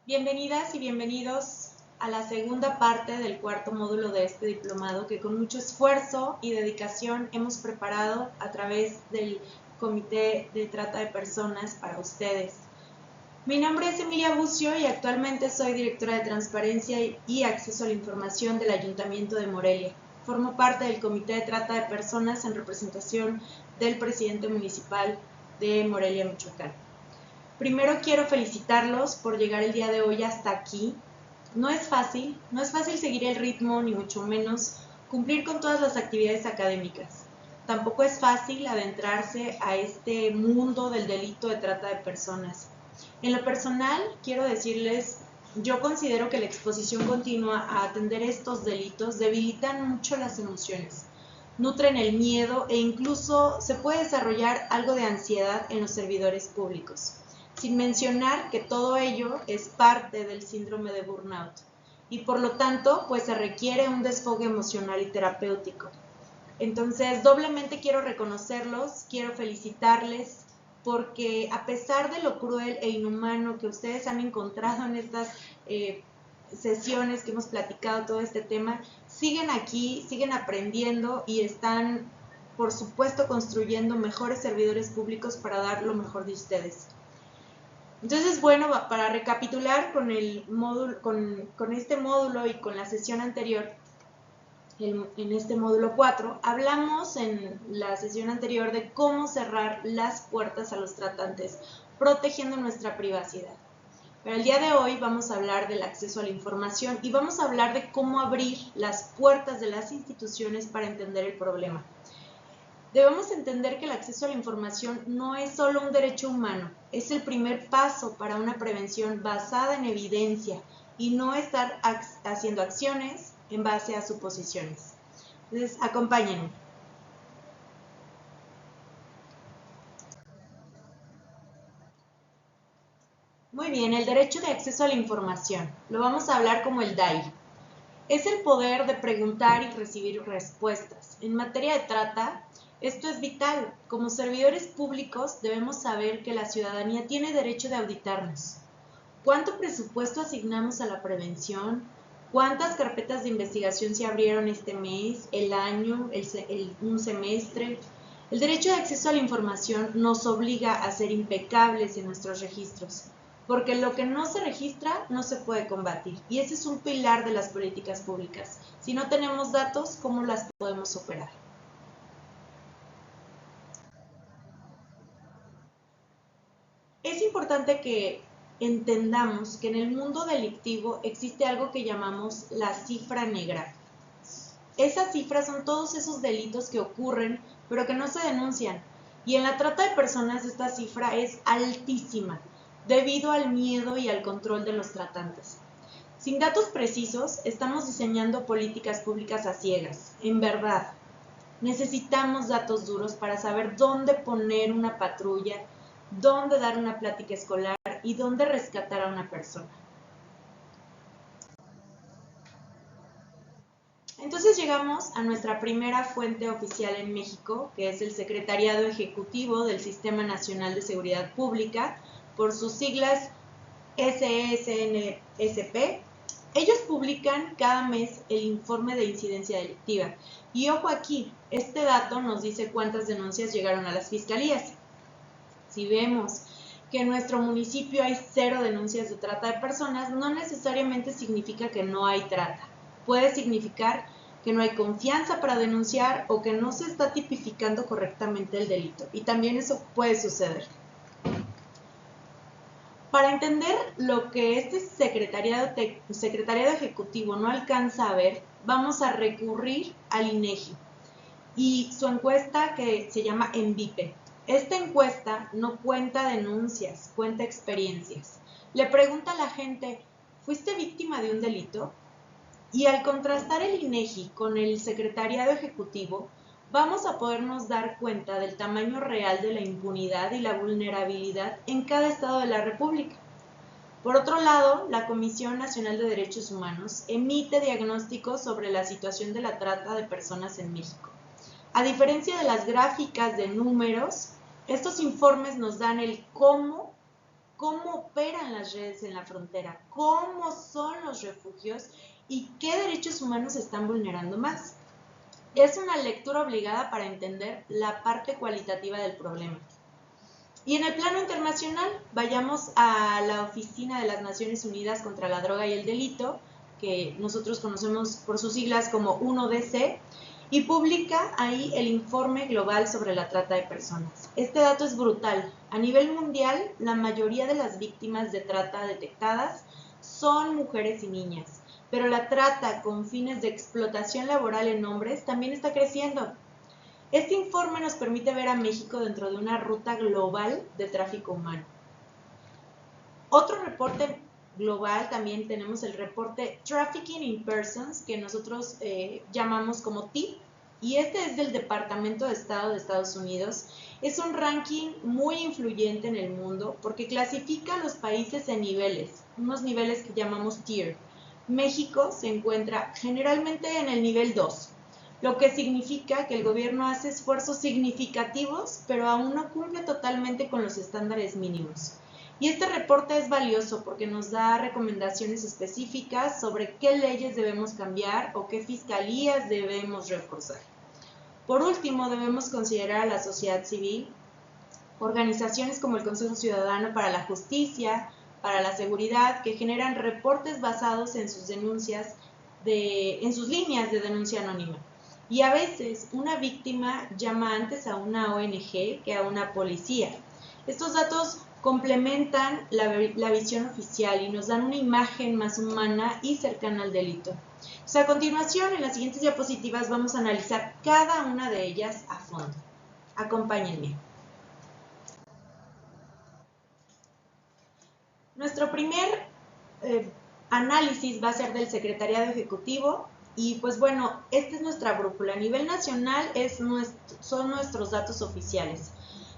Bienvenidas y bienvenidos a la segunda parte del cuarto módulo de este diplomado que con mucho esfuerzo y dedicación hemos preparado a través del Comité de Trata de Personas para ustedes. Mi nombre es Emilia Bucio y actualmente soy directora de Transparencia y Acceso a la Información del Ayuntamiento de Morelia. Formo parte del Comité de Trata de Personas en representación del presidente municipal de Morelia, Michoacán. Primero quiero felicitarlos por llegar el día de hoy hasta aquí. No es fácil seguir el ritmo, ni mucho menos cumplir con todas las actividades académicas. Tampoco es fácil adentrarse a este mundo del delito de trata de personas. En lo personal, quiero decirles, yo considero que la exposición continua a atender estos delitos debilitan mucho las emociones, nutren el miedo e incluso se puede desarrollar algo de ansiedad en los servidores públicos. Sin mencionar que todo ello es parte del síndrome de burnout y por lo tanto pues se requiere un desfogue emocional y terapéutico. Entonces doblemente quiero reconocerlos, quiero felicitarles porque a pesar de lo cruel e inhumano que ustedes han encontrado en estas sesiones que hemos platicado todo este tema, siguen aquí, siguen aprendiendo y están por supuesto construyendo mejores servidores públicos para dar lo mejor de ustedes. Entonces, bueno, para recapitular con este módulo y con la sesión anterior, en este módulo 4, hablamos en la sesión anterior de cómo cerrar las puertas a los tratantes, protegiendo nuestra privacidad. Pero el día de hoy vamos a hablar del acceso a la información y vamos a hablar de cómo abrir las puertas de las instituciones para entender el problema. Debemos entender que el acceso a la información no es solo un derecho humano, es el primer paso para una prevención basada en evidencia y no estar haciendo acciones en base a suposiciones. Entonces, acompáñenme. Muy bien, el derecho de acceso a la información. Lo vamos a hablar como el DAI. Es el poder de preguntar y recibir respuestas. En materia de trata, esto es vital. Como servidores públicos debemos saber que la ciudadanía tiene derecho de auditarnos. ¿Cuánto presupuesto asignamos a la prevención? ¿Cuántas carpetas de investigación se abrieron este mes, el año, un semestre? El derecho de acceso a la información nos obliga a ser impecables en nuestros registros, porque lo que no se registra no se puede combatir. Y ese es un pilar de las políticas públicas. Si no tenemos datos, ¿cómo las podemos operar? Es importante que entendamos que en el mundo delictivo existe algo que llamamos la cifra negra. Esas cifras son todos esos delitos que ocurren, pero que no se denuncian. Y en la trata de personas esta cifra es altísima, debido al miedo y al control de los tratantes. Sin datos precisos, estamos diseñando políticas públicas a ciegas, en verdad. Necesitamos datos duros para saber dónde poner una patrulla, dónde dar una plática escolar y dónde rescatar a una persona. Entonces llegamos a nuestra primera fuente oficial en México, que es el Secretariado Ejecutivo del Sistema Nacional de Seguridad Pública, por sus siglas SESNSP. Ellos publican cada mes el informe de incidencia delictiva. Y ojo aquí, este dato nos dice cuántas denuncias llegaron a las fiscalías. Si vemos que en nuestro municipio hay 0 denuncias de trata de personas, no necesariamente significa que no hay trata. Puede significar que no hay confianza para denunciar o que no se está tipificando correctamente el delito. Y también eso puede suceder. Para entender lo que este secretariado ejecutivo no alcanza a ver, vamos a recurrir al INEGI y su encuesta que se llama ENVIPE. Esta encuesta no cuenta denuncias, cuenta experiencias. Le pregunta a la gente, ¿fuiste víctima de un delito? Y al contrastar el INEGI con el secretariado ejecutivo, vamos a podernos dar cuenta del tamaño real de la impunidad y la vulnerabilidad en cada estado de la República. Por otro lado, la Comisión Nacional de Derechos Humanos emite diagnósticos sobre la situación de la trata de personas en México. A diferencia de las gráficas de números, estos informes nos dan el cómo cómo operan las redes en la frontera, cómo son los refugios y qué derechos humanos se están vulnerando más. Es una lectura obligada para entender la parte cualitativa del problema. Y en el plano internacional, vayamos a la Oficina de las Naciones Unidas contra la Droga y el Delito, que nosotros conocemos por sus siglas como 1DC, y publica ahí el Informe Global sobre la Trata de Personas. Este dato es brutal. A nivel mundial, la mayoría de las víctimas de trata detectadas son mujeres y niñas, pero la trata con fines de explotación laboral en hombres también está creciendo. Este informe nos permite ver a México dentro de una ruta global de tráfico humano. Otro reporte global, también tenemos el reporte Trafficking in Persons, que nosotros llamamos como TIP, y este es del Departamento de Estado de Estados Unidos. Es un ranking muy influyente en el mundo porque clasifica a los países en niveles, unos niveles que llamamos tier. México se encuentra generalmente en el nivel 2, lo que significa que el gobierno hace esfuerzos significativos, pero aún no cumple totalmente con los estándares mínimos. Y este reporte es valioso porque nos da recomendaciones específicas sobre qué leyes debemos cambiar o qué fiscalías debemos reforzar. Por último, debemos considerar a la sociedad civil, organizaciones como el Consejo Ciudadano para la Justicia, para la Seguridad, que generan reportes basados en sus denuncias, en sus líneas de denuncia anónima. Y a veces una víctima llama antes a una ONG que a una policía. Estos datos complementan la visión oficial y nos dan una imagen más humana y cercana al delito. A continuación, en las siguientes diapositivas vamos a analizar cada una de ellas a fondo. Acompáñenme. Nuestro primer análisis va a ser del Secretariado Ejecutivo y pues bueno, esta es nuestra brújula. A nivel nacional son nuestros datos oficiales.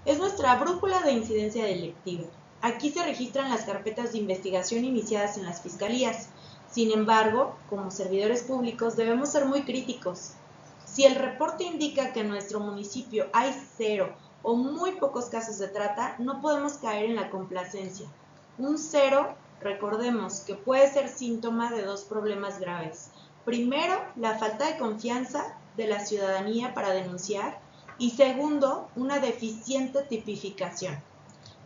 Es nuestra brújula de incidencia delictiva. Aquí se registran las carpetas de investigación iniciadas en las fiscalías. Sin embargo, como servidores públicos debemos ser muy críticos. Si el reporte indica que en nuestro municipio hay 0 o muy pocos casos de trata, no podemos caer en la complacencia. Un 0, recordemos que puede ser síntoma de 2 problemas graves. Primero, la falta de confianza de la ciudadanía para denunciar y segundo, una deficiente tipificación.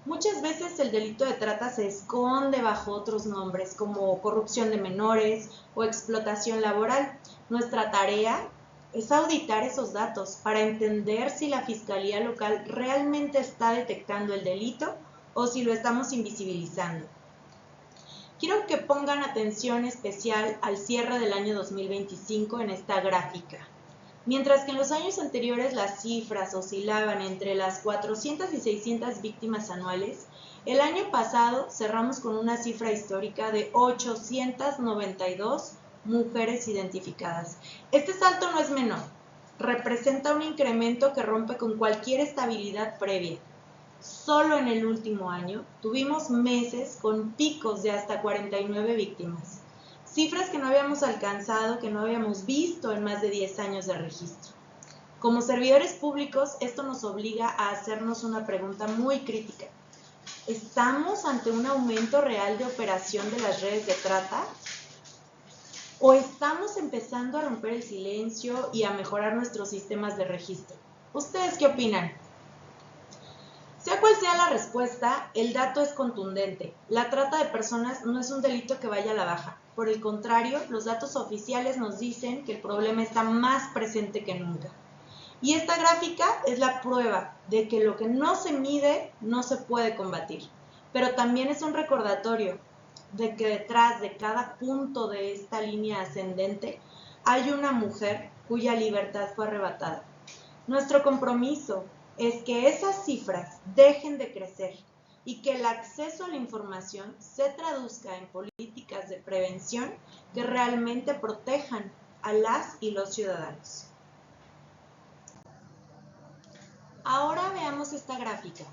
Muchas veces el delito de trata se esconde bajo otros nombres como corrupción de menores o explotación laboral. Nuestra tarea es auditar esos datos para entender si la Fiscalía Local realmente está detectando el delito o si lo estamos invisibilizando. Quiero que pongan atención especial al cierre del año 2025 en esta gráfica. Mientras que en los años anteriores las cifras oscilaban entre las 400 y 600 víctimas anuales, el año pasado cerramos con una cifra histórica de 892 mujeres identificadas. Este salto no es menor, representa un incremento que rompe con cualquier estabilidad previa. Solo en el último año tuvimos meses con picos de hasta 49 víctimas. Cifras que no habíamos alcanzado, que no habíamos visto en más de 10 años de registro. Como servidores públicos, esto nos obliga a hacernos una pregunta muy crítica. ¿Estamos ante un aumento real de operación de las redes de trata? ¿O estamos empezando a romper el silencio y a mejorar nuestros sistemas de registro? ¿Ustedes qué opinan? Sea cual sea la respuesta, el dato es contundente. La trata de personas no es un delito que vaya a la baja. Por el contrario, los datos oficiales nos dicen que el problema está más presente que nunca. Y esta gráfica es la prueba de que lo que no se mide no se puede combatir. Pero también es un recordatorio de que detrás de cada punto de esta línea ascendente hay una mujer cuya libertad fue arrebatada. Nuestro compromiso es que esas cifras dejen de crecer y que el acceso a la información se traduzca en políticas de prevención que realmente protejan a las y los ciudadanos. Ahora veamos esta gráfica.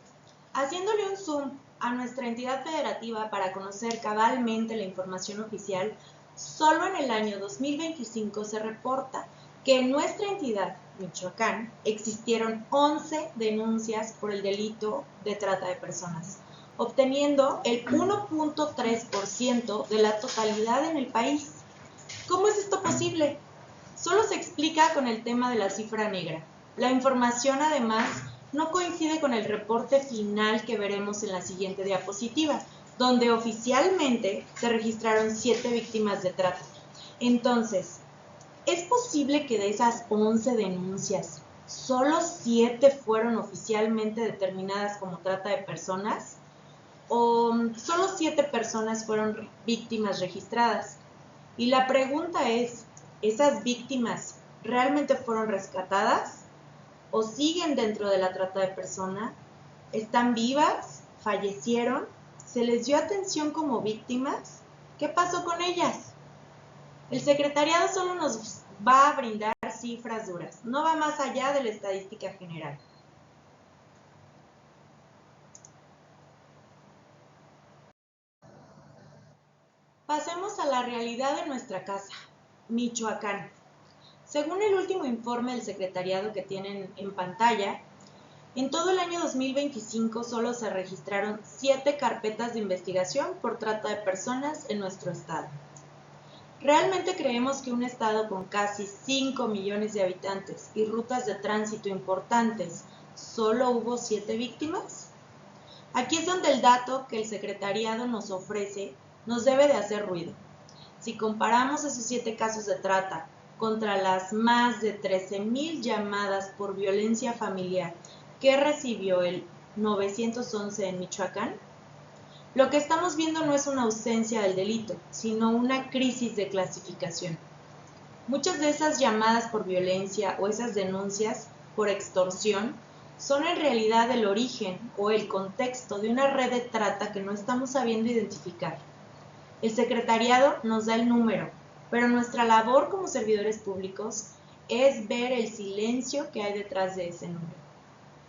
Haciéndole un zoom a nuestra entidad federativa para conocer cabalmente la información oficial, solo en el año 2025 se reporta que en nuestra entidad, Michoacán, existieron 11 denuncias por el delito de trata de personas. obteniendo el 1.3% de la totalidad en el país. ¿Cómo es esto posible? Solo se explica con el tema de la cifra negra. La información, además, no coincide con el reporte final que veremos en la siguiente diapositiva, donde oficialmente se registraron 7 víctimas de trata. Entonces, ¿es posible que de esas 11 denuncias, solo 7 fueron oficialmente determinadas como trata de personas? ¿O solo 7 personas fueron víctimas registradas? Y la pregunta es, ¿esas víctimas realmente fueron rescatadas? ¿O siguen dentro de la trata de personas? ¿Están vivas? ¿Fallecieron? ¿Se les dio atención como víctimas? ¿Qué pasó con ellas? El secretariado solo nos va a brindar cifras duras, no va más allá de la estadística general. Pasemos a la realidad de nuestra casa, Michoacán. Según el último informe del secretariado que tienen en pantalla, en todo el año 2025 solo se registraron 7 carpetas de investigación por trata de personas en nuestro estado. ¿Realmente creemos que un estado con casi 5 millones de habitantes y rutas de tránsito importantes solo hubo 7 víctimas? Aquí es donde el dato que el secretariado nos ofrece nos debe de hacer ruido. Si comparamos esos 7 casos de trata contra las más de 13,000 llamadas por violencia familiar que recibió el 911 en Michoacán, lo que estamos viendo no es una ausencia del delito, sino una crisis de clasificación. Muchas de esas llamadas por violencia o esas denuncias por extorsión son en realidad el origen o el contexto de una red de trata que no estamos sabiendo identificar. El secretariado nos da el número, pero nuestra labor como servidores públicos es ver el silencio que hay detrás de ese número.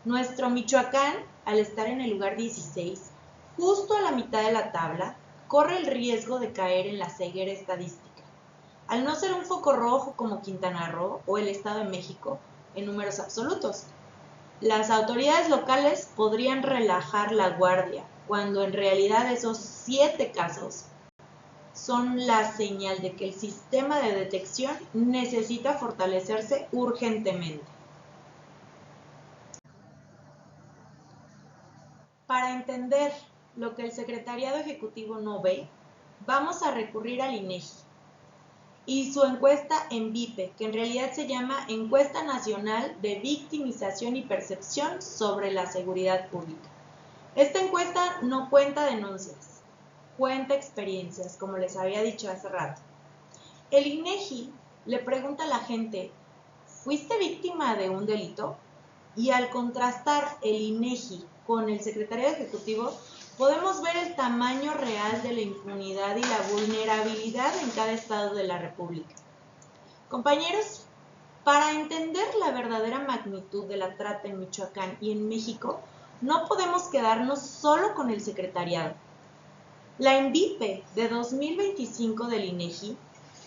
Nuestro Michoacán, al estar en el lugar 16, justo a la mitad de la tabla, corre el riesgo de caer en la ceguera estadística. Al no ser un foco rojo como Quintana Roo o el Estado de México en números absolutos, las autoridades locales podrían relajar la guardia, cuando en realidad esos 7 casos son la señal de que el sistema de detección necesita fortalecerse urgentemente. Para entender lo que el Secretariado Ejecutivo no ve, vamos a recurrir al INEGI y su encuesta ENVIPE, que en realidad se llama Encuesta Nacional de Victimización y Percepción sobre la Seguridad Pública. Esta encuesta no cuenta denuncias, cuenta experiencias, como les había dicho hace rato. El INEGI le pregunta a la gente, ¿fuiste víctima de un delito? Y al contrastar el INEGI con el Secretariado Ejecutivo, podemos ver el tamaño real de la impunidad y la vulnerabilidad en cada estado de la República. Compañeros, para entender la verdadera magnitud de la trata en Michoacán y en México, no podemos quedarnos solo con el secretariado. La ENVIPE de 2025 del INEGI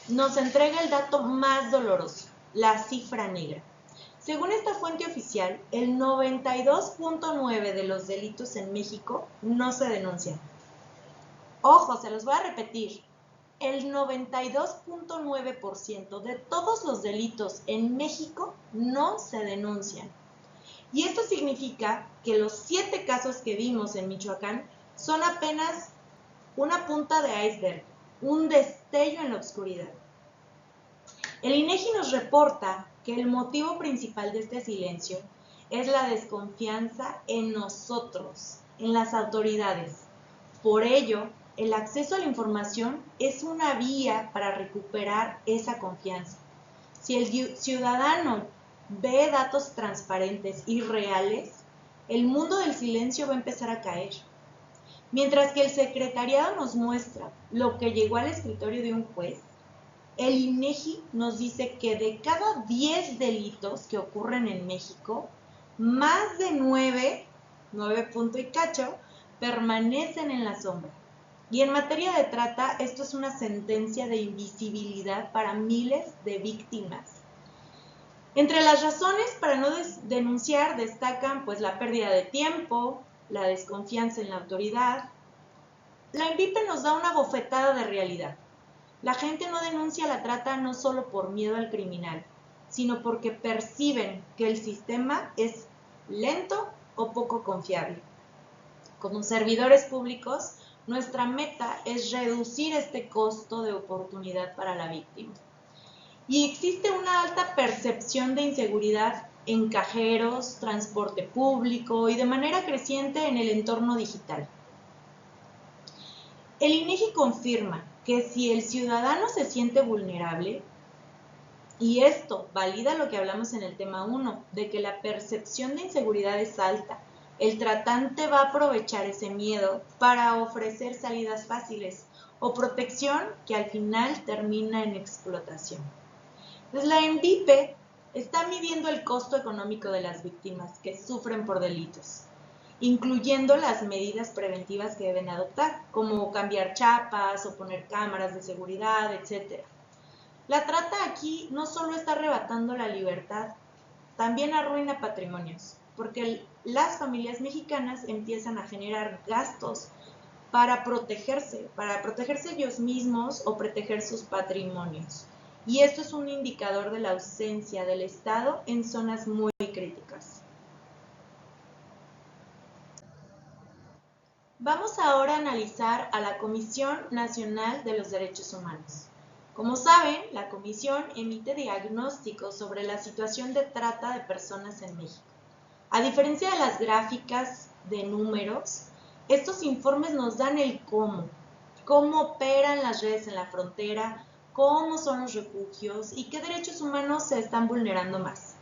nos entrega el dato más doloroso, la cifra negra. Según esta fuente oficial, el 92.9% de los delitos en México no se denuncian. Ojo, se los voy a repetir. El 92.9% de todos los delitos en México no se denuncian. Y esto significa que los 7 casos que vimos en Michoacán son apenas una punta de iceberg, un destello en la oscuridad. El INEGI nos reporta que el motivo principal de este silencio es la desconfianza en nosotros, en las autoridades. Por ello, el acceso a la información es una vía para recuperar esa confianza. Si el ciudadano ve datos transparentes y reales, el mundo del silencio va a empezar a caer. Mientras que el secretariado nos muestra lo que llegó al escritorio de un juez, el INEGI nos dice que de cada 10 delitos que ocurren en México, más de 9 punto y cacho, permanecen en la sombra. Y en materia de trata, esto es una sentencia de invisibilidad para miles de víctimas. Entre las razones para no denunciar destacan pues la pérdida de tiempo, la desconfianza en la autoridad. La INVIPE nos da una bofetada de realidad. La gente no denuncia la trata no solo por miedo al criminal, sino porque perciben que el sistema es lento o poco confiable. Como servidores públicos, nuestra meta es reducir este costo de oportunidad para la víctima. Y existe una alta percepción de inseguridad en cajeros, transporte público y de manera creciente en el entorno digital. El INEGI confirma que si el ciudadano se siente vulnerable, y esto valida lo que hablamos en el tema 1, de que la percepción de inseguridad es alta, el tratante va a aprovechar ese miedo para ofrecer salidas fáciles o protección que al final termina en explotación. Entonces la INVIPE está midiendo el costo económico de las víctimas que sufren por delitos, incluyendo las medidas preventivas que deben adoptar, como cambiar chapas o poner cámaras de seguridad, etc. La trata aquí no solo está arrebatando la libertad, también arruina patrimonios, porque las familias mexicanas empiezan a generar gastos para protegerse ellos mismos o proteger sus patrimonios. Y esto es un indicador de la ausencia del Estado en zonas muy críticas. Vamos ahora a analizar a la Comisión Nacional de los Derechos Humanos. Como saben, la Comisión emite diagnósticos sobre la situación de trata de personas en México. A diferencia de las gráficas de números, estos informes nos dan el cómo operan las redes en la frontera, cómo son los refugios y qué derechos humanos se están vulnerando más.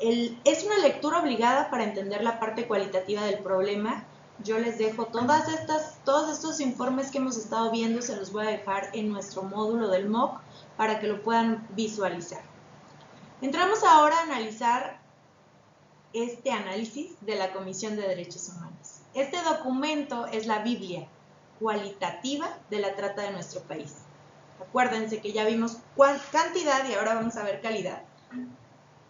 Es una lectura obligada para entender la parte cualitativa del problema. Yo les dejo todos estos informes que hemos estado viendo, se los voy a dejar en nuestro módulo del MOOC para que lo puedan visualizar. Entramos ahora a analizar este análisis de la Comisión de Derechos Humanos. Este documento es la Biblia cualitativa de la trata de nuestro país. Acuérdense que ya vimos cantidad y ahora vamos a ver calidad.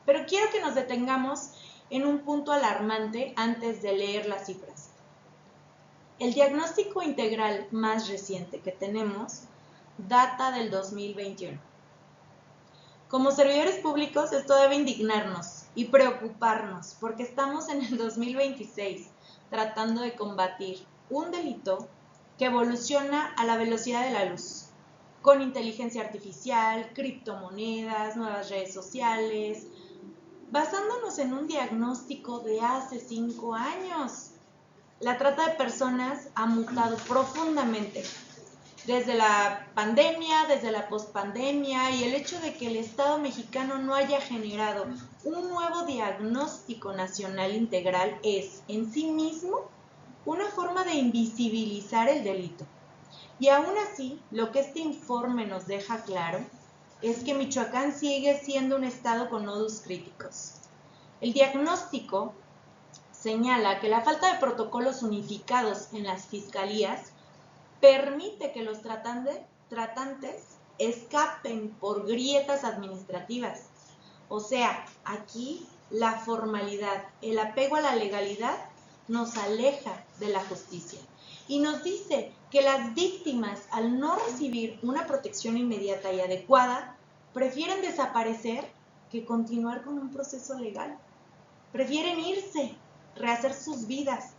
Pero quiero que nos detengamos en un punto alarmante antes de leer las cifras. El diagnóstico integral más reciente que tenemos data del 2021. Como servidores públicos, esto debe indignarnos y preocuparnos porque estamos en el 2026 tratando de combatir un delito que evoluciona a la velocidad de la luz, con inteligencia artificial, criptomonedas, nuevas redes sociales, basándonos en un diagnóstico de hace 5 años. La trata de personas ha mutado profundamente desde la pandemia, desde la pospandemia, y el hecho de que el Estado mexicano no haya generado un nuevo diagnóstico nacional integral es, en sí mismo, una forma de invisibilizar el delito. Y aún así, lo que este informe nos deja claro es que Michoacán sigue siendo un estado con nodos críticos. El diagnóstico señala que la falta de protocolos unificados en las fiscalías permite que los tratantes escapen por grietas administrativas. O sea, aquí la formalidad, el apego a la legalidad nos aleja de la justicia y nos dice que las víctimas, al no recibir una protección inmediata y adecuada, prefieren desaparecer que continuar con un proceso legal. Prefieren irse, rehacer sus vidas,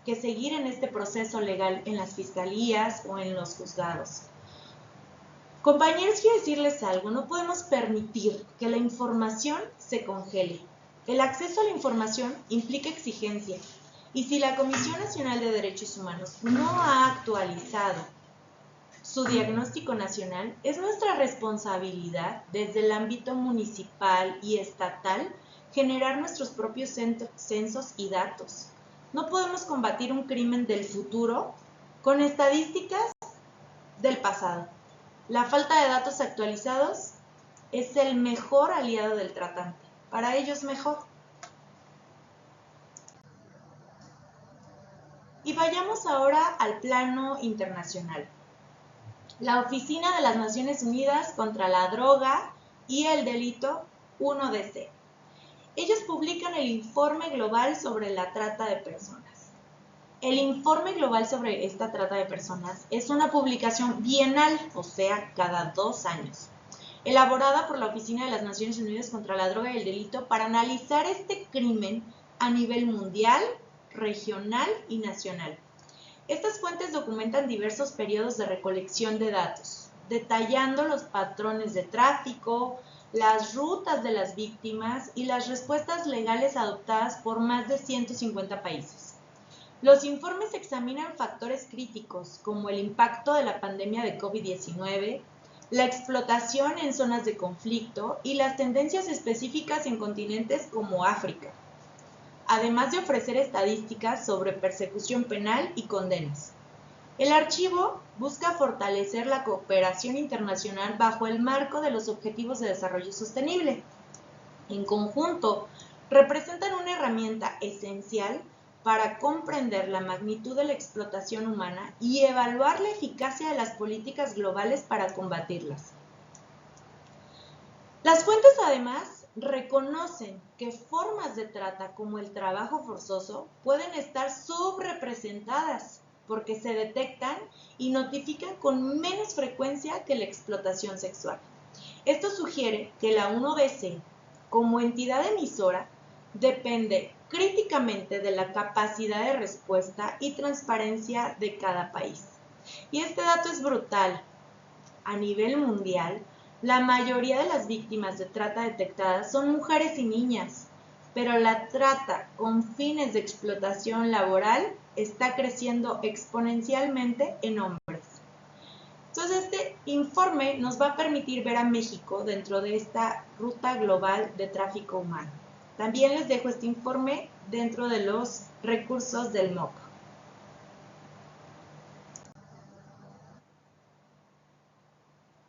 que seguir en este proceso legal en las fiscalías o en los juzgados. Compañeros, quiero decirles algo, no podemos permitir que la información se congele. El acceso a la información implica exigencia, y si la Comisión Nacional de Derechos Humanos no ha actualizado su diagnóstico nacional, es nuestra responsabilidad desde el ámbito municipal y estatal generar nuestros propios censos y datos. No podemos combatir un crimen del futuro con estadísticas del pasado. La falta de datos actualizados es el mejor aliado del tratante. Para ellos mejor. Y vayamos ahora al plano internacional. La Oficina de las Naciones Unidas contra la Droga y el Delito 1DC. Ellos publican el Informe Global sobre la Trata de Personas. El informe global sobre esta trata de personas es una publicación bienal, o sea, cada 2 años, elaborada por la Oficina de las Naciones Unidas contra la Droga y el Delito para analizar este crimen a nivel mundial, regional y nacional. Estas fuentes documentan diversos periodos de recolección de datos, detallando los patrones de tráfico, las rutas de las víctimas y las respuestas legales adoptadas por más de 150 países. Los informes examinan factores críticos como el impacto de la pandemia de COVID-19, la explotación en zonas de conflicto y las tendencias específicas en continentes como África, además de ofrecer estadísticas sobre persecución penal y condenas. El archivo busca fortalecer la cooperación internacional bajo el marco de los Objetivos de Desarrollo Sostenible. En conjunto, representan una herramienta esencial para comprender la magnitud de la explotación humana y evaluar la eficacia de las políticas globales para combatirlas. Las fuentes, además, reconocen que formas de trata como el trabajo forzoso pueden estar subrepresentadas porque se detectan y notifican con menos frecuencia que la explotación sexual. Esto sugiere que la UNODC, como entidad emisora, depende críticamente de la capacidad de respuesta y transparencia de cada país. Y este dato es brutal. A nivel mundial, la mayoría de las víctimas de trata detectadas son mujeres y niñas, pero la trata con fines de explotación laboral está creciendo exponencialmente en hombres. Entonces, este informe nos va a permitir ver a México dentro de esta ruta global de tráfico humano. También les dejo este informe dentro de los recursos del MOC.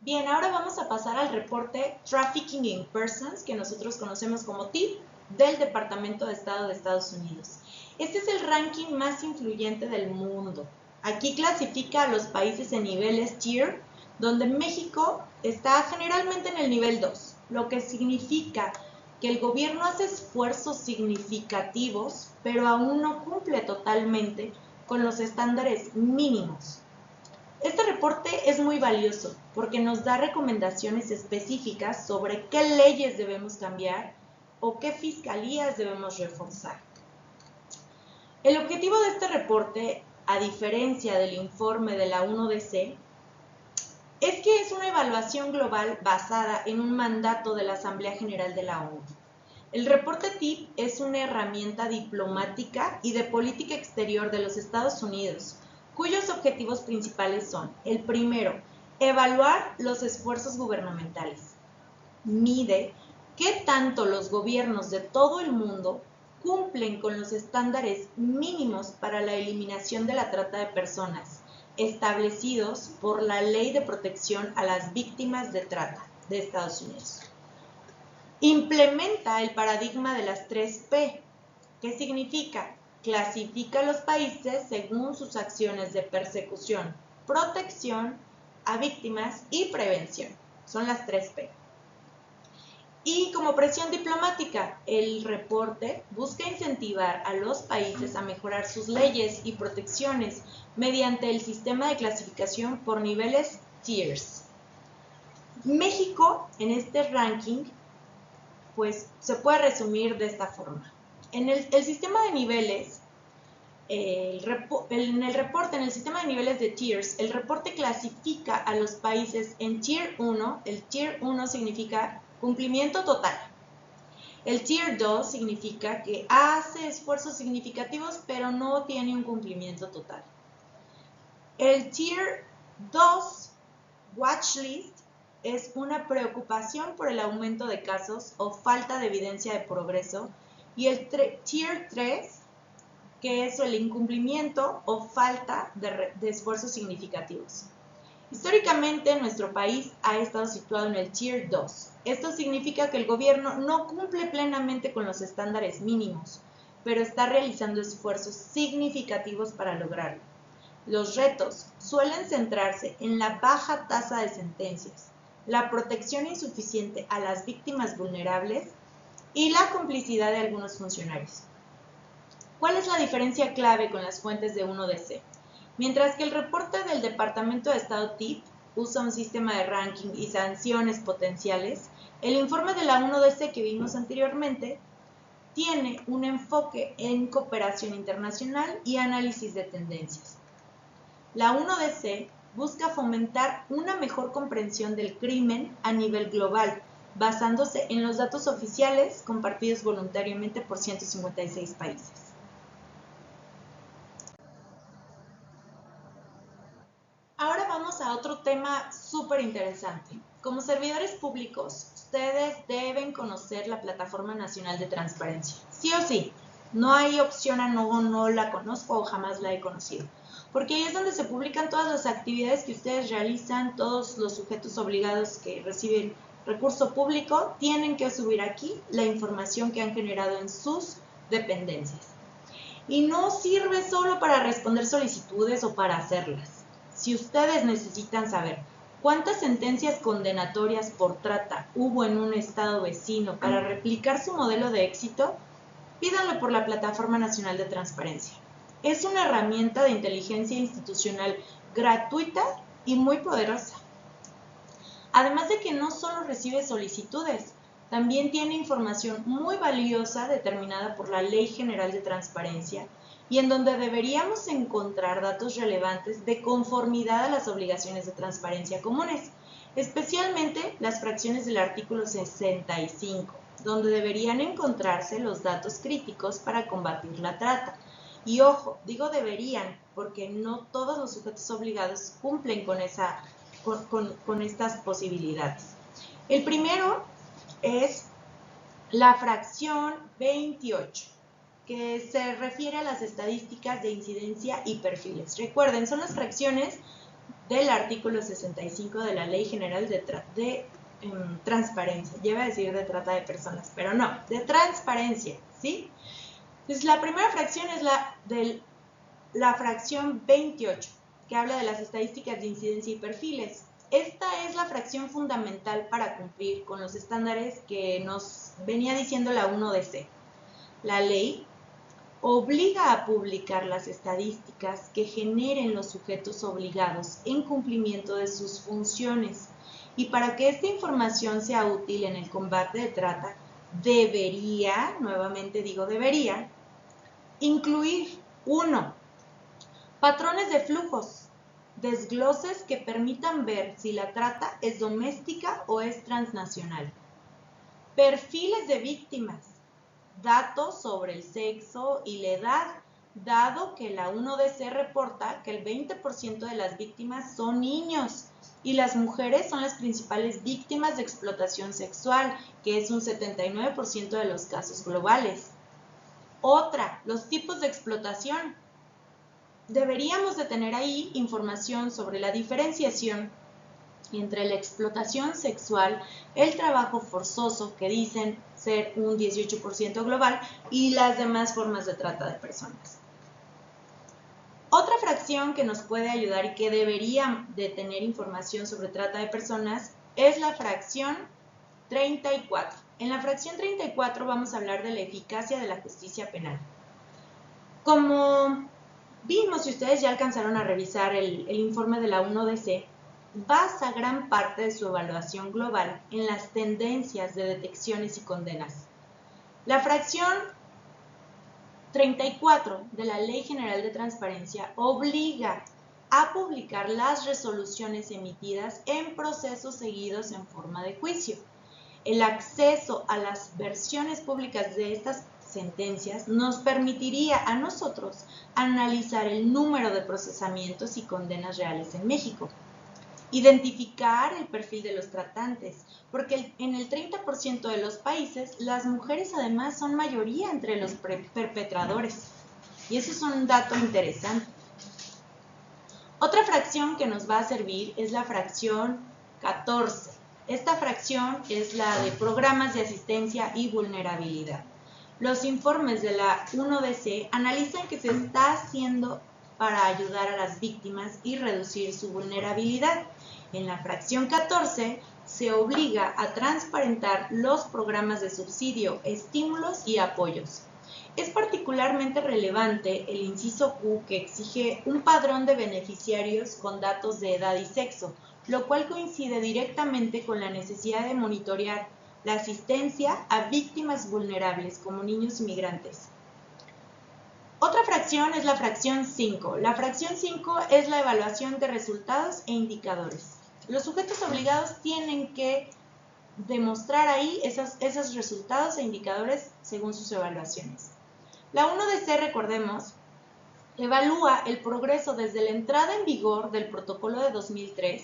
Bien, ahora vamos a pasar al reporte Trafficking in Persons, que nosotros conocemos como TIP, del Departamento de Estado de Estados Unidos. Este es el ranking más influyente del mundo. Aquí clasifica a los países en niveles tier, donde México está generalmente en el nivel 2, lo que significa que el gobierno hace esfuerzos significativos, pero aún no cumple totalmente con los estándares mínimos. Este reporte es muy valioso porque nos da recomendaciones específicas sobre qué leyes debemos cambiar o qué fiscalías debemos reforzar. El objetivo de este reporte, a diferencia del informe de la UNODC, es que es una evaluación global basada en un mandato de la Asamblea General de la ONU. El reporte TIP es una herramienta diplomática y de política exterior de los Estados Unidos, cuyos objetivos principales son: el primero, evaluar los esfuerzos gubernamentales. Mide qué tanto los gobiernos de todo el mundo cumplen con los estándares mínimos para la eliminación de la trata de personas, establecidos por la Ley de Protección a las Víctimas de Trata de Estados Unidos. Implementa el paradigma de las 3P, que significa: clasifica a los países según sus acciones de persecución, protección a víctimas y prevención. Son las 3P. Y como presión diplomática, el reporte busca incentivar a los países a mejorar sus leyes y protecciones mediante el sistema de clasificación por niveles tiers. México, en este ranking, pues se puede resumir de esta forma. En el sistema de niveles, en el sistema de niveles de tiers, el reporte clasifica a los países en Tier 1. El Tier 1 significa cumplimiento total. El Tier 2 significa que hace esfuerzos significativos, pero no tiene un cumplimiento total. El Tier 2, Watch List, es una preocupación por el aumento de casos o falta de evidencia de progreso. Y el Tier 3, que es el incumplimiento o falta de esfuerzos significativos. Históricamente, nuestro país ha estado situado en el Tier 2. Esto significa que el gobierno no cumple plenamente con los estándares mínimos, pero está realizando esfuerzos significativos para lograrlo. Los retos suelen centrarse en la baja tasa de sentencias, la protección insuficiente a las víctimas vulnerables y la complicidad de algunos funcionarios. ¿Cuál es la diferencia clave con las fuentes de 1DC? Mientras que el reporte del Departamento de Estado TIP usa un sistema de ranking y sanciones potenciales, el informe de la 1DC que vimos anteriormente tiene un enfoque en cooperación internacional y análisis de tendencias. La 1DC busca fomentar una mejor comprensión del crimen a nivel global, basándose en los datos oficiales compartidos voluntariamente por 156 países. Ahora vamos a otro tema súper interesante. Como servidores públicos, ustedes deben conocer la Plataforma Nacional de Transparencia. Sí o sí, no hay opción a no la conozco o jamás la he conocido. Porque ahí es donde se publican todas las actividades que ustedes realizan, todos los sujetos obligados que reciben recurso público, tienen que subir aquí la información que han generado en sus dependencias. Y no sirve solo para responder solicitudes o para hacerlas. Si ustedes necesitan saber cuántas sentencias condenatorias por trata hubo en un estado vecino para replicar su modelo de éxito, pídanlo por la Plataforma Nacional de Transparencia. Es una herramienta de inteligencia institucional gratuita y muy poderosa. Además de que no solo recibe solicitudes, también tiene información muy valiosa determinada por la Ley General de Transparencia y en donde deberíamos encontrar datos relevantes de conformidad a las obligaciones de transparencia comunes, especialmente las fracciones del artículo 65, donde deberían encontrarse los datos críticos para combatir la trata. Y ojo, digo deberían, porque no todos los sujetos obligados cumplen con estas posibilidades. El primero es la fracción 28, que se refiere a las estadísticas de incidencia y perfiles. Recuerden, son las fracciones del artículo 65 de la Ley General de Transparencia. Yo iba a decir de trata de personas, pero no, de transparencia, ¿sí? Entonces, la primera fracción es la fracción 28, que habla de las estadísticas de incidencia y perfiles. Esta es la fracción fundamental para cumplir con los estándares que nos venía diciendo la 1DC. La ley obliga a publicar las estadísticas que generen los sujetos obligados en cumplimiento de sus funciones. Y para que esta información sea útil en el combate de trata, debería, nuevamente digo debería, incluir 1. Patrones de flujos, desgloses que permitan ver si la trata es doméstica o es transnacional. Perfiles de víctimas, datos sobre el sexo y la edad, dado que la 1DC reporta que el 20% de las víctimas son niños y las mujeres son las principales víctimas de explotación sexual, que es un 79% de los casos globales. Otra, los tipos de explotación. Deberíamos de tener ahí información sobre la diferenciación entre la explotación sexual, el trabajo forzoso, que dicen ser un 18% global, y las demás formas de trata de personas. Otra fracción que nos puede ayudar y que debería de tener información sobre trata de personas es la fracción 34. En la fracción 34 vamos a hablar de la eficacia de la justicia penal. Como vimos, si ustedes ya alcanzaron a revisar el informe de la 1DC, basa gran parte de su evaluación global en las tendencias de detecciones y condenas. La fracción 34 de la Ley General de Transparencia obliga a publicar las resoluciones emitidas en procesos seguidos en forma de juicio. El acceso a las versiones públicas de estas sentencias nos permitiría a nosotros analizar el número de procesamientos y condenas reales en México. Identificar el perfil de los tratantes, porque en el 30% de los países las mujeres además son mayoría entre los perpetradores. Y eso es un dato interesante. Otra fracción que nos va a servir es la fracción 14. Esta fracción es la de programas de asistencia y vulnerabilidad. Los informes de la 1DC analizan qué se está haciendo para ayudar a las víctimas y reducir su vulnerabilidad. En la fracción 14 se obliga a transparentar los programas de subsidio, estímulos y apoyos. Es particularmente relevante el inciso Q, que exige un padrón de beneficiarios con datos de edad y sexo, lo cual coincide directamente con la necesidad de monitorear la asistencia a víctimas vulnerables como niños inmigrantes. Otra fracción es la fracción 5. La fracción 5 es la evaluación de resultados e indicadores. Los sujetos obligados tienen que demostrar ahí esos resultados e indicadores según sus evaluaciones. La 1DC, recordemos, evalúa el progreso desde la entrada en vigor del protocolo de 2003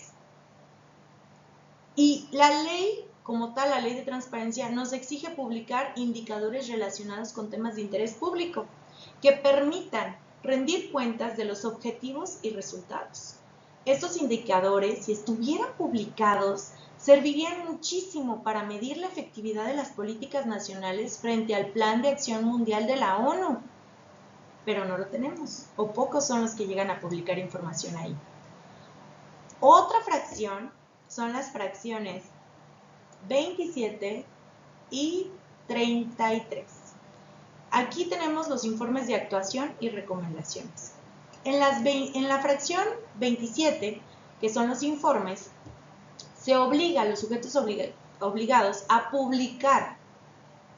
y la ley, como tal, la ley de transparencia, nos exige publicar indicadores relacionados con temas de interés público que permitan rendir cuentas de los objetivos y resultados. Estos indicadores, si estuvieran publicados, servirían muchísimo para medir la efectividad de las políticas nacionales frente al Plan de Acción Mundial de la ONU, pero no lo tenemos, o pocos son los que llegan a publicar información ahí. Otra fracción son las fracciones 27 y 33. Aquí tenemos los informes de actuación y recomendaciones. En la fracción 27, que son los informes, se obliga a los sujetos obligados a publicar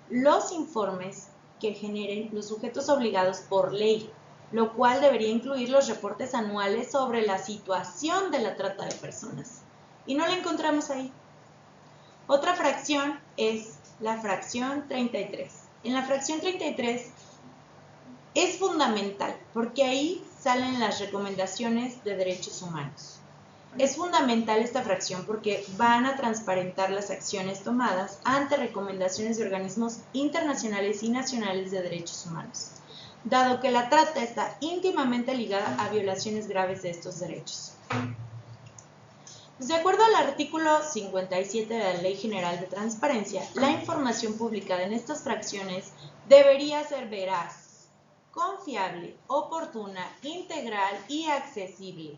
los informes que generen los sujetos obligados por ley, lo cual debería incluir los reportes anuales sobre la situación de la trata de personas. Y no la encontramos ahí. Otra fracción es la fracción 33. En la fracción 33 es fundamental porque ahí salen las recomendaciones de derechos humanos. Es fundamental esta fracción porque van a transparentar las acciones tomadas ante recomendaciones de organismos internacionales y nacionales de derechos humanos, dado que la trata está íntimamente ligada a violaciones graves de estos derechos. De acuerdo al artículo 57 de la Ley General de Transparencia, la información publicada en estas fracciones debería ser veraz, confiable, oportuna, integral y accesible.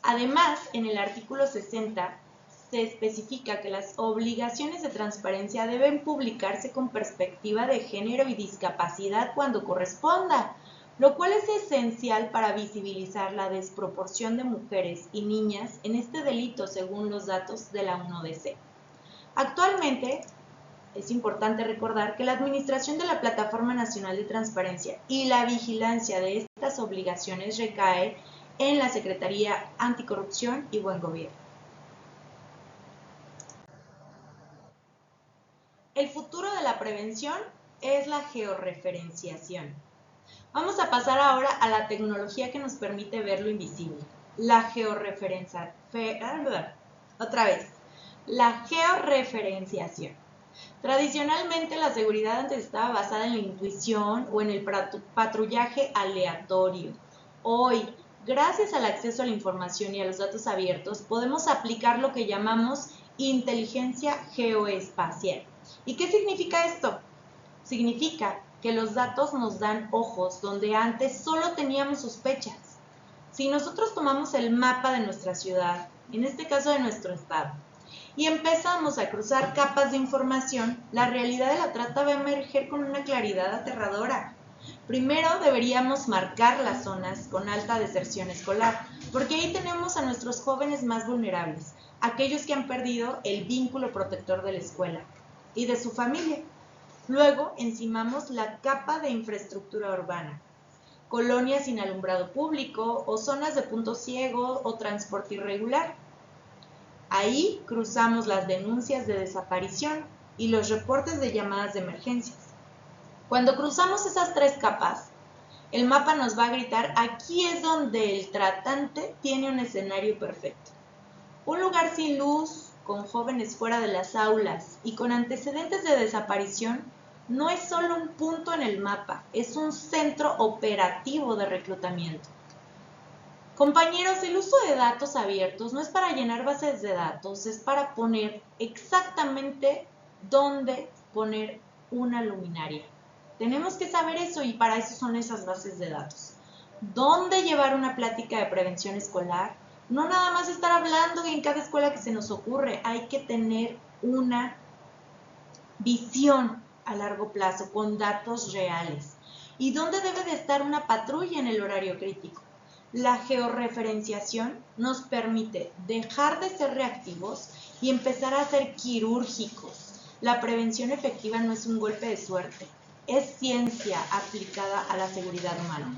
Además, en el artículo 60 se especifica que las obligaciones de transparencia deben publicarse con perspectiva de género y discapacidad cuando corresponda, lo cual es esencial para visibilizar la desproporción de mujeres y niñas en este delito según los datos de la 1DC. Actualmente, es importante recordar que la administración de la Plataforma Nacional de Transparencia y la vigilancia de estas obligaciones recae en la Secretaría Anticorrupción y Buen Gobierno. El futuro de la prevención es la georreferenciación. Vamos a pasar ahora a la tecnología que nos permite ver lo invisible. La georreferenciación. Tradicionalmente, la seguridad antes estaba basada en la intuición o en el patrullaje aleatorio. Hoy, gracias al acceso a la información y a los datos abiertos, podemos aplicar lo que llamamos inteligencia geoespacial. ¿Y qué significa esto? Significa que los datos nos dan ojos donde antes solo teníamos sospechas. Si nosotros tomamos el mapa de nuestra ciudad, en este caso de nuestro estado, y empezamos a cruzar capas de información, la realidad de la trata va a emerger con una claridad aterradora. Primero deberíamos marcar las zonas con alta deserción escolar, porque ahí tenemos a nuestros jóvenes más vulnerables, aquellos que han perdido el vínculo protector de la escuela y de su familia. Luego encimamos la capa de infraestructura urbana, colonias sin alumbrado público o zonas de punto ciego o transporte irregular. Ahí cruzamos las denuncias de desaparición y los reportes de llamadas de emergencias. Cuando cruzamos esas tres capas, el mapa nos va a gritar: aquí es donde el tratante tiene un escenario perfecto. Un lugar sin luz, con jóvenes fuera de las aulas y con antecedentes de desaparición, no es solo un punto en el mapa, es un centro operativo de reclutamiento. Compañeros, el uso de datos abiertos no es para llenar bases de datos, es para poner exactamente dónde poner una luminaria. Tenemos que saber eso y para eso son esas bases de datos. ¿Dónde llevar una plática de prevención escolar? No nada más estar hablando en cada escuela que se nos ocurre, hay que tener una visión, a largo plazo con datos reales. ¿Y dónde debe de estar una patrulla en el horario crítico? La georreferenciación nos permite dejar de ser reactivos y empezar a ser quirúrgicos. La prevención efectiva no es un golpe de suerte, es ciencia aplicada a la seguridad humana.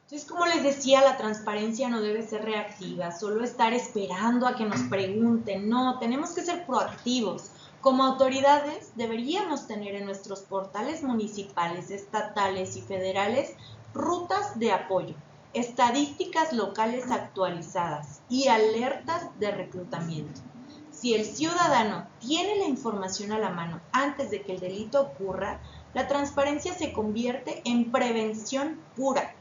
Entonces, como les decía, la transparencia no debe ser reactiva, solo estar esperando a que nos pregunten. No, tenemos que ser proactivos. Como autoridades, deberíamos tener en nuestros portales municipales, estatales y federales rutas de apoyo, estadísticas locales actualizadas y alertas de reclutamiento. Si el ciudadano tiene la información a la mano antes de que el delito ocurra, la transparencia se convierte en prevención pura.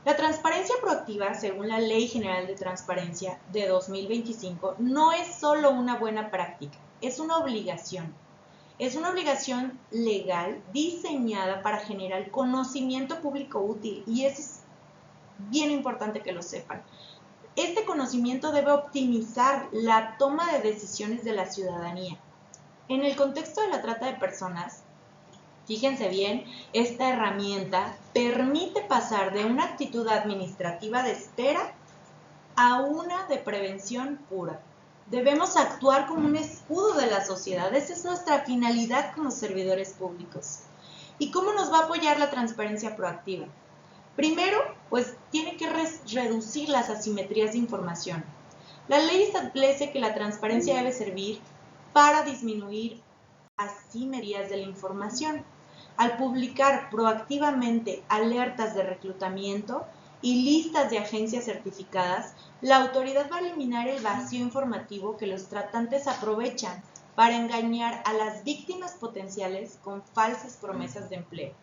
La transparencia proactiva, según la Ley General de Transparencia de 2025, no es solo una buena práctica, es una obligación. Es una obligación legal diseñada para generar conocimiento público útil, y eso es bien importante que lo sepan. Este conocimiento debe optimizar la toma de decisiones de la ciudadanía. En el contexto de la trata de personas, fíjense bien, esta herramienta permite pasar de una actitud administrativa de espera a una de prevención pura. Debemos actuar como un escudo de la sociedad. Esa es nuestra finalidad como servidores públicos. ¿Y cómo nos va a apoyar la transparencia proactiva? Primero, pues tiene que reducir las asimetrías de información. La ley establece que la transparencia debe servir para disminuir asimetrías de la información. Al publicar proactivamente alertas de reclutamiento y listas de agencias certificadas, la autoridad va a eliminar el vacío informativo que los tratantes aprovechan para engañar a las víctimas potenciales con falsas promesas de empleo.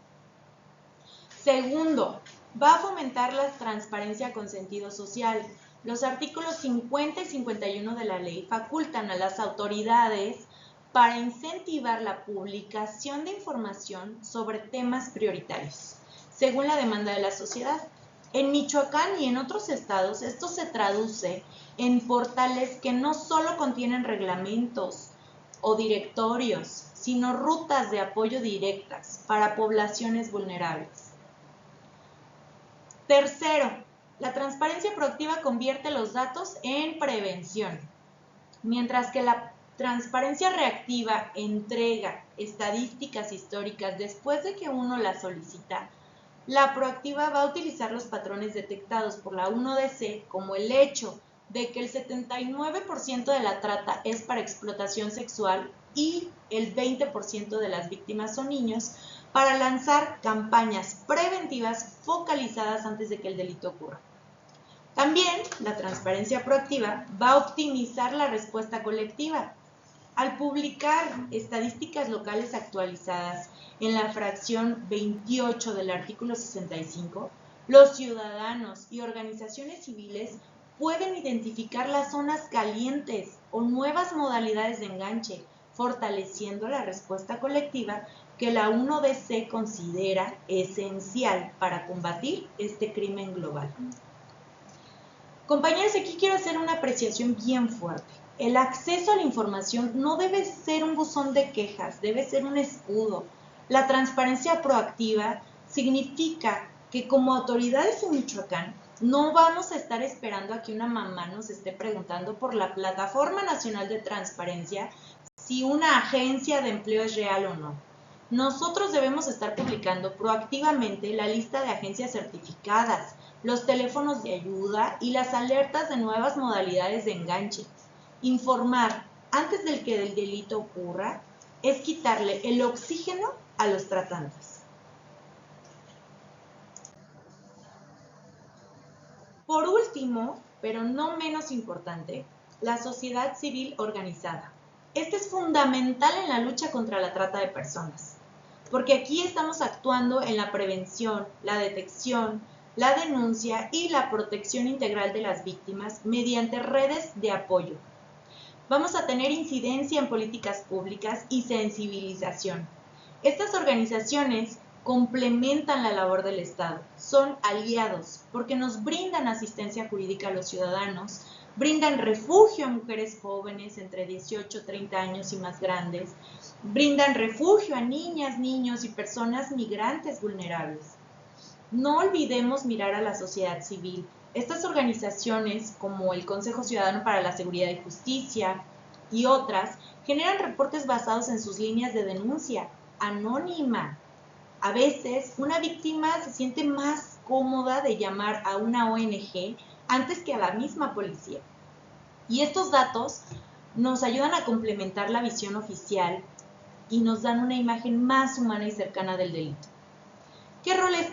Segundo, va a fomentar la transparencia con sentido social. Los artículos 50 y 51 de la ley facultan a las autoridades para incentivar la publicación de información sobre temas prioritarios, según la demanda de la sociedad. En Michoacán y en otros estados, esto se traduce en portales que no solo contienen reglamentos o directorios, sino rutas de apoyo directas para poblaciones vulnerables. Tercero, la transparencia proactiva convierte los datos en prevención, mientras que la transparencia reactiva entrega estadísticas históricas después de que uno las solicita. La proactiva va a utilizar los patrones detectados por la 1DC, como el hecho de que el 79% de la trata es para explotación sexual y el 20% de las víctimas son niños, para lanzar campañas preventivas focalizadas antes de que el delito ocurra. También la transparencia proactiva va a optimizar la respuesta colectiva. Al publicar estadísticas locales actualizadas en la fracción 28 del artículo 65, los ciudadanos y organizaciones civiles pueden identificar las zonas calientes o nuevas modalidades de enganche, fortaleciendo la respuesta colectiva que la 1DC considera esencial para combatir este crimen global. Compañeros, aquí quiero hacer una apreciación bien fuerte. El acceso a la información no debe ser un buzón de quejas, debe ser un escudo. La transparencia proactiva significa que como autoridades en Michoacán no vamos a estar esperando a que una mamá nos esté preguntando por la Plataforma Nacional de Transparencia si una agencia de empleo es real o no. Nosotros debemos estar publicando proactivamente la lista de agencias certificadas, los teléfonos de ayuda y las alertas de nuevas modalidades de enganche. Informar antes de que el delito ocurra es quitarle el oxígeno a los tratantes. Por último, pero no menos importante, la sociedad civil organizada. Este es fundamental en la lucha contra la trata de personas, porque aquí estamos actuando en la prevención, la detección, la denuncia y la protección integral de las víctimas mediante redes de apoyo. Vamos a tener incidencia en políticas públicas y sensibilización. Estas organizaciones complementan la labor del Estado, son aliados porque nos brindan asistencia jurídica a los ciudadanos, brindan refugio a mujeres jóvenes entre 18 y 30 años y más grandes, brindan refugio a niñas, niños y personas migrantes vulnerables. No olvidemos mirar a la sociedad civil. Estas organizaciones, como el Consejo Ciudadano para la Seguridad y Justicia y otras, generan reportes basados en sus líneas de denuncia anónima. A veces, una víctima se siente más cómoda de llamar a una ONG antes que a la misma policía. Y estos datos nos ayudan a complementar la visión oficial y nos dan una imagen más humana y cercana del delito. ¿Qué roles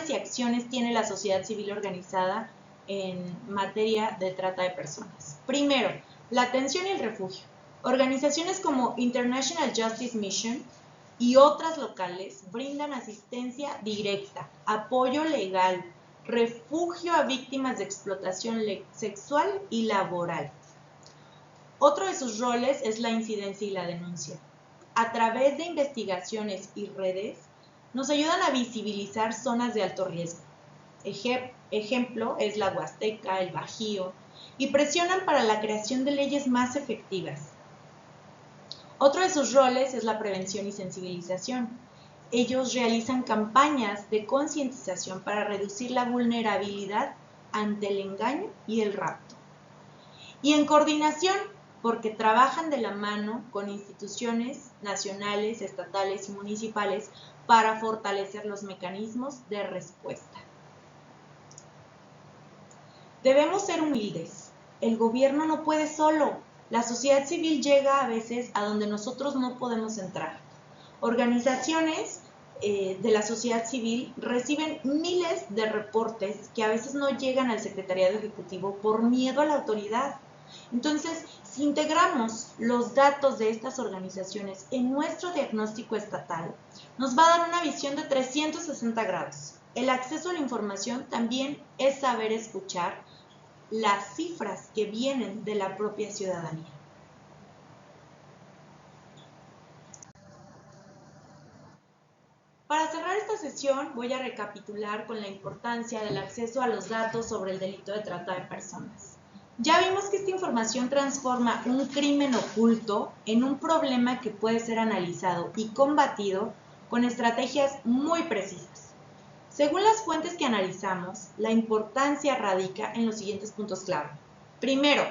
y acciones tiene la sociedad civil organizada en materia de trata de personas? Primero, la atención y el refugio. Organizaciones como International Justice Mission y otras locales brindan asistencia directa, apoyo legal, refugio a víctimas de explotación sexual y laboral. Otro de sus roles es la incidencia y la denuncia. A través de investigaciones y redes, nos ayudan a visibilizar zonas de alto riesgo. Ejemplo es la Huasteca, el Bajío, y presionan para la creación de leyes más efectivas. Otro de sus roles es la prevención y sensibilización. Ellos realizan campañas de concientización para reducir la vulnerabilidad ante el engaño y el rapto. Y en coordinación, porque trabajan de la mano con instituciones nacionales, estatales y municipales para fortalecer los mecanismos de respuesta. Debemos ser humildes. El gobierno no puede solo. La sociedad civil llega a veces a donde nosotros no podemos entrar. Organizaciones de la sociedad civil reciben miles de reportes que a veces no llegan al secretariado ejecutivo por miedo a la autoridad. Entonces, si integramos los datos de estas organizaciones en nuestro diagnóstico estatal, nos va a dar una visión de 360 grados. El acceso a la información también es saber escuchar las cifras que vienen de la propia ciudadanía. Para cerrar esta sesión, voy a recapitular con la importancia del acceso a los datos sobre el delito de trata de personas. Ya vimos que esta información transforma un crimen oculto en un problema que puede ser analizado y combatido con estrategias muy precisas. Según las fuentes que analizamos, la importancia radica en los siguientes puntos clave. Primero,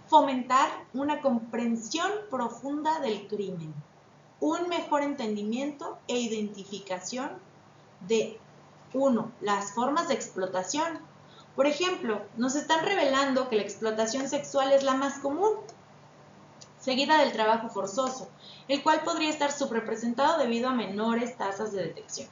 fomentar una comprensión profunda del crimen, un mejor entendimiento e identificación de, 1, las formas de explotación. Por ejemplo, nos están revelando que la explotación sexual es la más común, seguida del trabajo forzoso, el cual podría estar subrepresentado debido a menores tasas de detección.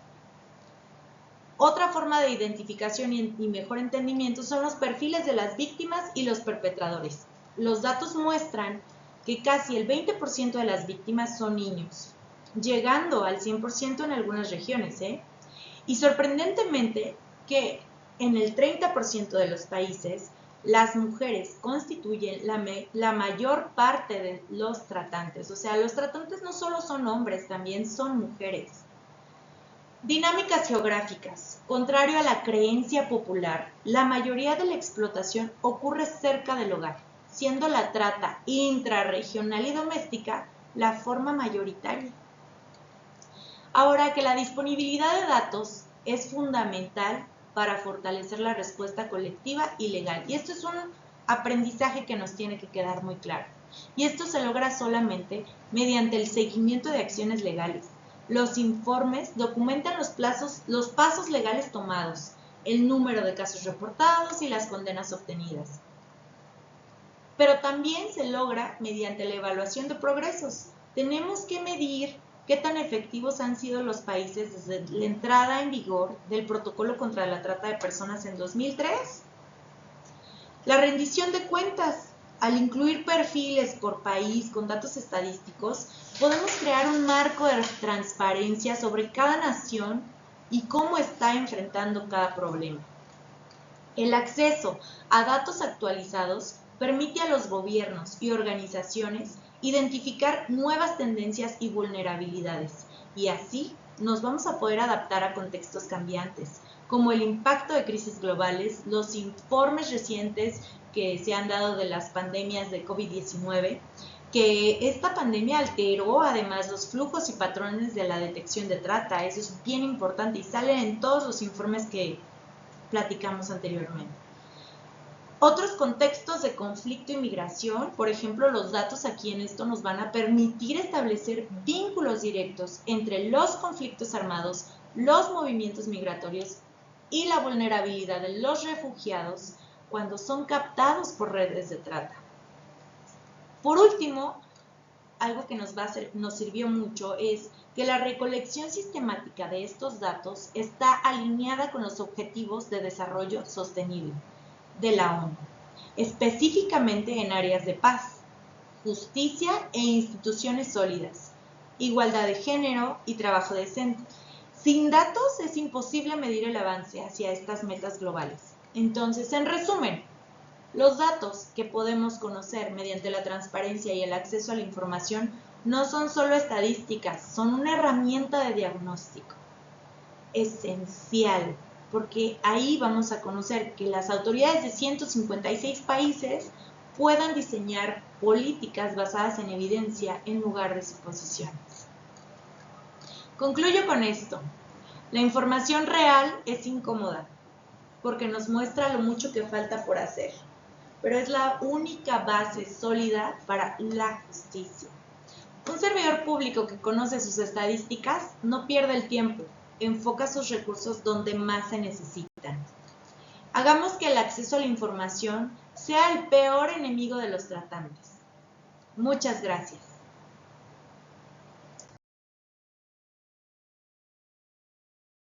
Otra forma de identificación y mejor entendimiento son los perfiles de las víctimas y los perpetradores. Los datos muestran que casi el 20% de las víctimas son niños, llegando al 100% en algunas regiones, Y sorprendentemente que en el 30% de los países, las mujeres constituyen la mayor parte de los tratantes. O sea, los tratantes no solo son hombres, también son mujeres. Dinámicas geográficas. Contrario a la creencia popular, la mayoría de la explotación ocurre cerca del hogar, siendo la trata intrarregional y doméstica la forma mayoritaria. Ahora que la disponibilidad de datos es fundamental para fortalecer la respuesta colectiva y legal. Y esto es un aprendizaje que nos tiene que quedar muy claro. Y esto se logra solamente mediante el seguimiento de acciones legales. Los informes documentan los pasos legales tomados, el número de casos reportados y las condenas obtenidas. Pero también se logra mediante la evaluación de progresos. Tenemos que medir qué tan efectivos han sido los países desde la entrada en vigor del Protocolo contra la Trata de Personas en 2003. La rendición de cuentas. Al incluir perfiles por país con datos estadísticos, podemos crear un marco de transparencia sobre cada nación y cómo está enfrentando cada problema. El acceso a datos actualizados permite a los gobiernos y organizaciones identificar nuevas tendencias y vulnerabilidades, y así nos vamos a poder adaptar a contextos cambiantes, como el impacto de crisis globales, los informes recientes que se han dado de las pandemias de COVID-19, que esta pandemia alteró además los flujos y patrones de la detección de trata. Eso es bien importante y sale en todos los informes que platicamos anteriormente. Otros contextos de conflicto y migración, por ejemplo, los datos aquí en esto nos van a permitir establecer vínculos directos entre los conflictos armados, los movimientos migratorios y la vulnerabilidad de los refugiados cuando son captados por redes de trata. Por último, algo que nos sirvió mucho es que la recolección sistemática de estos datos está alineada con los Objetivos de Desarrollo Sostenible de la ONU, específicamente en áreas de paz, justicia e instituciones sólidas, igualdad de género y trabajo decente. Sin datos es imposible medir el avance hacia estas metas globales. Entonces, en resumen, los datos que podemos conocer mediante la transparencia y el acceso a la información no son solo estadísticas, son una herramienta de diagnóstico esencial, porque ahí vamos a conocer que las autoridades de 156 países puedan diseñar políticas basadas en evidencia en lugar de suposiciones. Concluyo con esto. La información real es incómoda, porque nos muestra lo mucho que falta por hacer, pero es la única base sólida para la justicia. Un servidor público que conoce sus estadísticas no pierde el tiempo, enfoca sus recursos donde más se necesitan. Hagamos que el acceso a la información sea el peor enemigo de los tratantes. Muchas gracias.